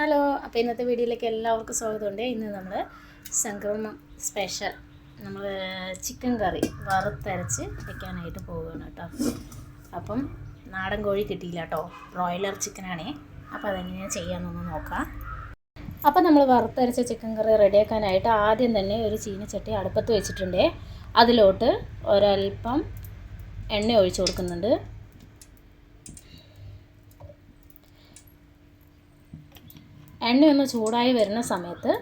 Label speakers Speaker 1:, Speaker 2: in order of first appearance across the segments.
Speaker 1: Hello, അപ്പോൾ ഇന്നത്തെ വീഡിയോയിലേക്ക് എല്ലാവർക്കും സ്വാഗതമുണ്ട്. ഇന്ന് നമ്മൾ സംക്രമം സ്പെഷ്യൽ നമ്മൾ ചിക്കൻ കറി വറുത്തരച്ച് വെക്കാനായിട്ട് പോവുകയാണ് കേട്ടോ. അപ്പം നാടൻ കോഴി കിട്ടിയില്ല കേട്ടോ, ബ്രോയിലർ ചിക്കനാണേ. അപ്പോൾ അതെങ്ങനെയാണ് ചെയ്യാമെന്നൊന്ന് നോക്കാം. അപ്പോൾ നമ്മൾ വറുത്തരച്ച ചിക്കൻ കറി റെഡിയാക്കാനായിട്ട് ആദ്യം തന്നെ ഒരു ചീനച്ചട്ടി അടുപ്പത്ത് വെച്ചിട്ടുണ്ട്. അതിലോട്ട് ഒരൽപ്പം എണ്ണ ഒഴിച്ച് കൊടുക്കുന്നുണ്ട്. എണ്ണയൊന്ന് ചൂടായി വരുന്ന സമയത്ത്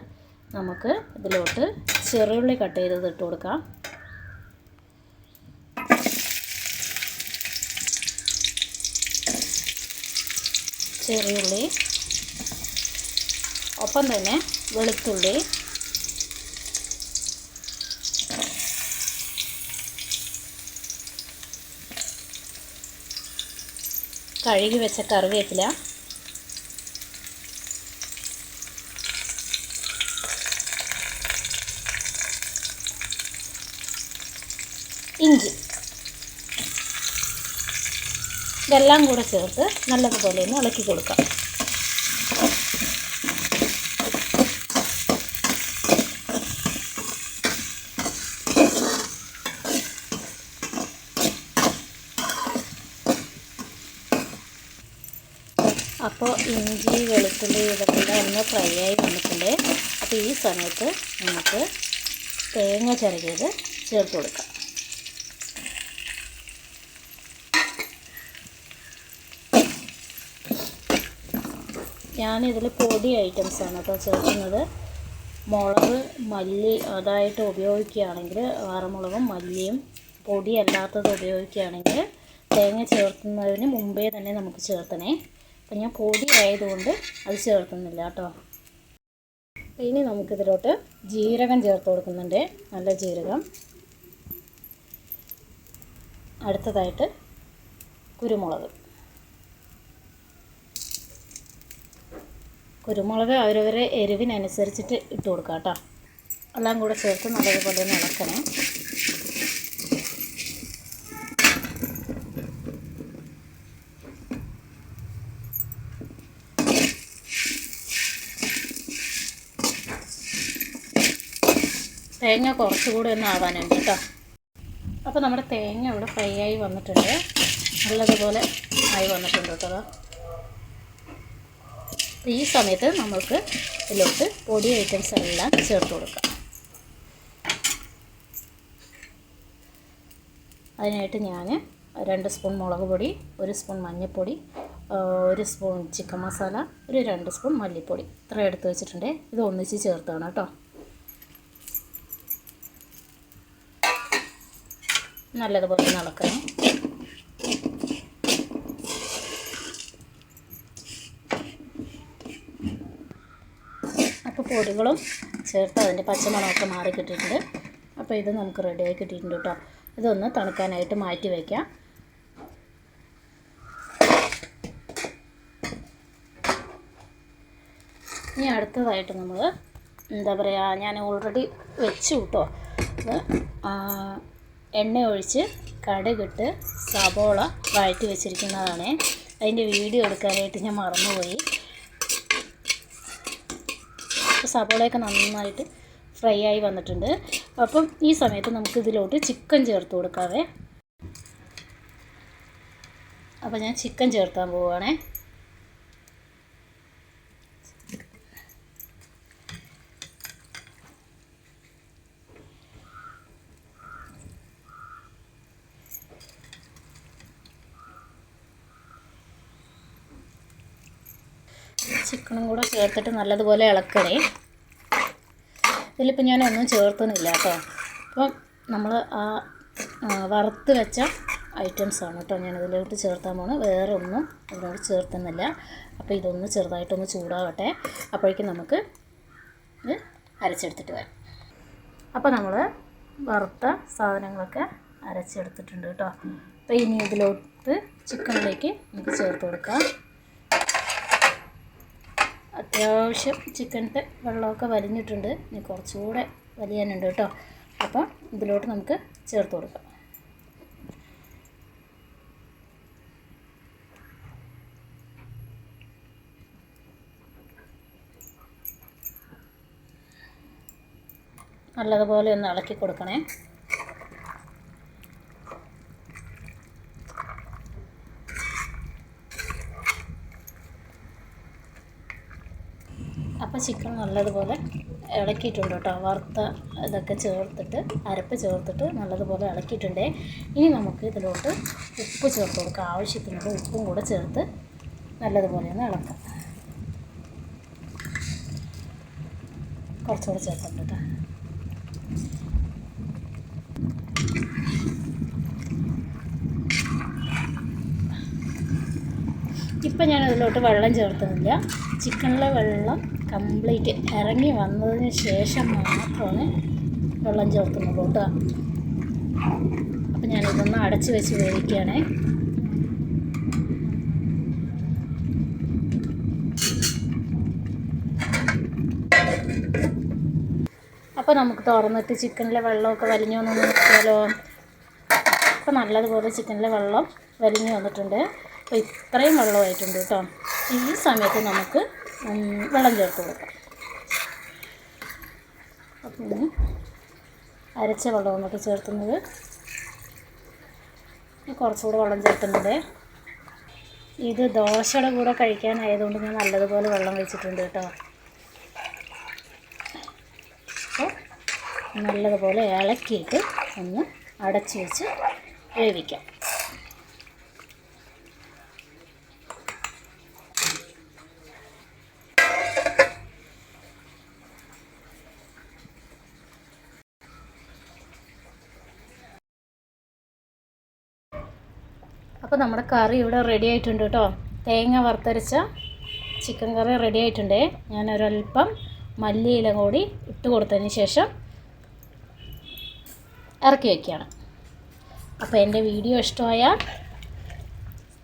Speaker 1: നമുക്ക് ഇതിലോട്ട് ചെറുള്ളി കട്ട് ചെയ്തത് ഇട്ട് കൊടുക്കാം. ചെറിയുള്ളി, ഒപ്പം തന്നെ വെളുത്തുള്ളി, കഴുകി വെച്ച കറിവേപ്പില, ഇഞ്ചി, ഇതെല്ലാം കൂടെ ചേർത്ത് നല്ലതുപോലെ ഒന്ന് ഇളക്കി കൊടുക്കാം. അപ്പോൾ ഇഞ്ചി, വെളുത്തുള്ളി ഇതെല്ലാം ഒന്ന് ഫ്രൈ ആയി വന്നിട്ടുണ്ട്. അപ്പോൾ ഈ സമയത്ത് നമുക്ക് തേങ്ങ ചിരകിയത് ചേർത്ത് കൊടുക്കാം. ഞാനിതിൽ പൊടി ഐറ്റംസാണ് കേട്ടോ ചേർക്കുന്നത്. മുളക്, മല്ലി അതായിട്ട് ഉപയോഗിക്കുകയാണെങ്കിൽ വറമുളകും മല്ലിയും, പൊടി അല്ലാത്തത് ഉപയോഗിക്കുകയാണെങ്കിൽ തേങ്ങ ചേർക്കുന്നതിന് മുമ്പേ തന്നെ നമുക്ക് ചേർത്തണേ. അപ്പം ഞാൻ പൊടി ആയതുകൊണ്ട് അത് ചേർക്കുന്നില്ല കേട്ടോ. ഇനി നമുക്കിതിലോട്ട് ജീരകം ചേർത്ത് കൊടുക്കുന്നുണ്ട്, നല്ല ജീരകം. അടുത്തതായിട്ട് കുരുമുളക്. കുരുമുളക് അവരവരെ എരിവിനനുസരിച്ചിട്ട് ഇട്ട് കൊടുക്കുക കേട്ടോ. എല്ലാം കൂടെ ചേർത്ത് നല്ലതുപോലെ ഒന്ന് ഇളക്കണേ. തേങ്ങ കുറച്ചുകൂടി ഒന്ന് ആവാനുണ്ട് കേട്ടോ. അപ്പോൾ നമ്മുടെ തേങ്ങ ഇവിടെ ഫ്രൈ ആയി വന്നിട്ടുണ്ട്, നല്ലതുപോലെ ആയി വന്നിട്ടുണ്ട് കേട്ടോ. ഈ സമയത്ത് നമുക്ക് ഇതിലോട്ട് പൊടി ഐറ്റംസ് എല്ലാം ചേർത്ത് കൊടുക്കാം. അതിനായിട്ട് ഞാൻ 2 സ്പൂൺ മുളക് പൊടി, 1 സ്പൂൺ മഞ്ഞൾപ്പൊടി, 1 സ്പൂൺ ചിക്കൻ മസാല, ഒരു 2 സ്പൂൺ മല്ലിപ്പൊടി ഇത്ര എടുത്ത് വെച്ചിട്ടുണ്ട്. ഇത് ഒന്നിച്ച് ചേർത്താണ് കേട്ടോ. നല്ലതുപോലെ ഇളക്കണം. അപ്പോൾ പൊടികളും ചേർത്ത് അതിൻ്റെ പച്ചമണമൊക്കെ മാറി കിട്ടിയിട്ടുണ്ട്. അപ്പോൾ ഇത് നമുക്ക് റെഡിയായി കിട്ടിയിട്ടുണ്ട് കേട്ടോ. ഇതൊന്ന് തണുക്കാനായിട്ട് മാറ്റി വയ്ക്കാം. ഇനി അടുത്തതായിട്ട് നമ്മൾ എന്താ പറയുക, ഞാൻ ഓൾറെഡി വെച്ചു കേട്ടോ. എണ്ണ ഒഴിച്ച് കടുകിട്ട് സവോള വഴറ്റി വെച്ചിരിക്കുന്നതാണ്. അതിൻ്റെ വീഡിയോ എടുക്കാനായിട്ട് ഞാൻ മറന്നുപോയി. സവോളയൊക്കെ നന്നായിട്ട് ഫ്രൈ ആയി വന്നിട്ടുണ്ട്. അപ്പം ഈ സമയത്ത് നമുക്ക് ഇതിലോട്ട് ചിക്കൻ ചേർത്ത് കൊടുക്കാവേ. അപ്പോൾ ഞാൻ ചിക്കൻ ചേർത്താൻ പോവുകയാണേ. ചിക്കനും കൂടെ ചേർത്തിട്ട് നല്ലതുപോലെ ഇളക്കണേ. ഇതിലിപ്പോൾ ഞാനൊന്നും ചേർത്തുന്നില്ല കേട്ടോ. അപ്പം നമ്മൾ വറുത്ത് വെച്ച ഐറ്റംസാണ് കേട്ടോ ഞാനിതിലോട്ട് ചേർത്താൻ പോകുന്നത്. വേറെ ഒന്നും ഇതിലോട്ട് ചേർത്തുന്നില്ല. അപ്പോൾ ഇതൊന്ന് ചെറുതായിട്ടൊന്ന് ചൂടാവട്ടെ. അപ്പോഴേക്കും നമുക്ക് ഇത് അരച്ചെടുത്തിട്ട് വരാം. അപ്പോൾ നമ്മൾ വറുത്ത സാധനങ്ങളൊക്കെ അരച്ചെടുത്തിട്ടുണ്ട് കേട്ടോ. അപ്പോൾ ഇനി ഇതിലോട്ട് ചിക്കനിലേക്ക് നമുക്ക് ചേർത്ത് കൊടുക്കാം. അത്യാവശ്യം ചിക്കൻ്റെ വെള്ളമൊക്കെ വലിഞ്ഞിട്ടുണ്ട്, ഇനി കുറച്ചുകൂടെ വലിയാനുണ്ട് കേട്ടോ. അപ്പം ഇതിലോട്ട് നമുക്ക് ചേർത്ത് കൊടുക്കാം. നല്ലതുപോലെ ഒന്ന് ഇളക്കി കൊടുക്കണേ. അപ്പോൾ ചിക്കൻ നല്ലതുപോലെ ഇളക്കിയിട്ടുണ്ട് കേട്ടോ. വറുത്ത ഇതൊക്കെ ചേർത്തിട്ട് അരപ്പ് ചേർത്തിട്ട് നല്ലതുപോലെ ഇളക്കിയിട്ടുണ്ട്. ഇനി നമുക്ക് ഇതിലോട്ട് ഉപ്പ് ചേർത്ത് കൊടുക്കാം. ആവശ്യത്തിനുള്ള ഉപ്പും കൂടെ ചേർത്ത് നല്ലതുപോലെ ഒന്ന് ഇളക്കാം. കുറച്ചുകൂടെ ചേർത്തിട്ടുണ്ട് കേട്ടോ. ഇപ്പം ഞാൻ അതിലോട്ട് വെള്ളം ചേർത്തുന്നില്ല. ചിക്കനിലെ വെള്ളം കംപ്ലീറ്റ് ഇറങ്ങി വന്നതിന് ശേഷം മാത്രമാണ് വെള്ളം ചേർത്തുന്നുള്ളൂ കേട്ടോ. അപ്പം ഞാനിതൊന്ന് അടച്ച് വെച്ച് വേവിക്കുകയാണേ. അപ്പോൾ നമുക്ക് തുറന്നിട്ട് ചിക്കനിലെ വെള്ളമൊക്കെ വലിഞ്ഞു വന്നു നോക്കിയാലോ. അപ്പോൾ നല്ലതുപോലെ ചിക്കനിലെ വെള്ളം വലിഞ്ഞു വന്നിട്ടുണ്ട്. അപ്പോൾ ഇത്രയും വെള്ളമായിട്ടുണ്ട് കേട്ടോ. ഈ സമയത്ത് നമുക്ക് വെള്ളം ചേർത്ത് കൊടുക്കാം. അപ്പം അരച്ച വെള്ളം നമുക്ക് ചേർത്തുന്നത് കുറച്ചുകൂടെ വെള്ളം ചേർത്തുന്നത്. ഇത് ദോശയുടെ കൂടെ കഴിക്കാനായതുകൊണ്ട് ഞാൻ നല്ലതുപോലെ വെള്ളം വെച്ചിട്ടുണ്ട് കേട്ടോ. അപ്പോൾ നല്ലതുപോലെ ഇളക്കിയിട്ട് ഒന്ന് അടച്ച് വെച്ച് വേവിക്കാം. അപ്പോൾ നമ്മുടെ കറി ഇവിടെ റെഡി ആയിട്ടുണ്ട് കേട്ടോ. തേങ്ങ വറുത്തരച്ച ചിക്കൻ കറി റെഡി ആയിട്ടുണ്ട്. ഞാനൊരൽപ്പം മല്ലിയില കൂടി ഇട്ട് കൊടുത്തതിന് ശേഷം ഇറക്കി വയ്ക്കുകയാണ്. അപ്പോൾ എൻ്റെ വീഡിയോ ഇഷ്ടമായാൽ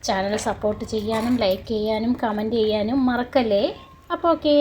Speaker 1: ചാനൽ സപ്പോർട്ട് ചെയ്യാനും ലൈക്ക് ചെയ്യാനും കമൻറ്റ് ചെയ്യാനും മറക്കല്ലേ. അപ്പോൾ ഓക്കേ.